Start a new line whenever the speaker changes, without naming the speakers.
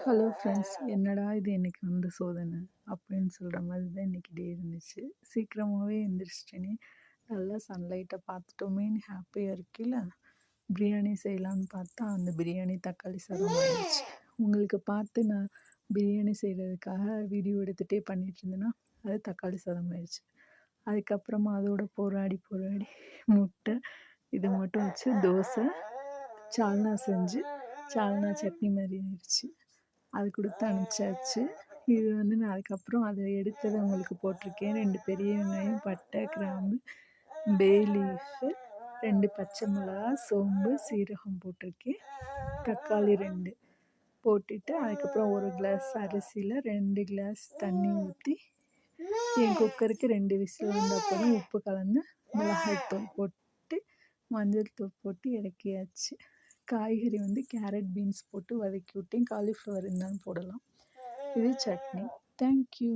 Hello friends, என்னடா இது இன்னைக்கு வந்த சோதனை அப்படின்னு சொல்கிற மாதிரி தான் இன்றைக்கி டே இருந்துச்சு. சீக்கிரமாகவே எந்திரிச்சிட்டேனே, நல்லா சன்லைட்டை பார்த்துட்டோமேன்னு ஹாப்பியாக இருக்குல்ல. பிரியாணி செய்யலான்னு பார்த்தா அந்த பிரியாணி தக்காளி சாதம் ஆயிடுச்சு. உங்களுக்கு பார்த்து நான் பிரியாணி செய்கிறதுக்காக வீடியோ எடுத்துகிட்டே பண்ணிகிட்டு இருந்தேன்னா அது தக்காளி சாதம் ஆயிடுச்சு. அதுக்கப்புறமா அதோட போராடி போராடி முட்டை இது மட்டும் வச்சு தோசை சால்னா செஞ்சு சால்னா சட்னி மாதிரி ஆயிடுச்சு. அது கொடுத்து அனுப்பிச்சாச்சு. இது நான் அதுக்கப்புறம் அதை எடுத்ததை உங்களுக்கு போட்டிருக்கேன். 2 பெரிய வெங்காயம், பட்டை, கிராம்பு, பே லீஃபு, 2 பச்சை மிளகா, சோம்பு, சீரகம் போட்டிருக்கேன். தக்காளி 2 போட்டுட்டு அதுக்கப்புறம் 1 கிளாஸ் அரிசியில் 2 கிளாஸ் தண்ணி ஊற்றி என் குக்கருக்கு 2 விசில் வந்தால் போதும். உப்பு கலந்து மிளகாய்த்தூள் போட்டு மஞ்சள் தூள் போட்டு இறக்கியாச்சு. காய்கறி கேரட் பீன்ஸ் போட்டு வதக்கி விட்டேன். காலிஃப்ளவர் இருந்தாலும் போடலாம். இது சட்னி. தேங்க்யூ.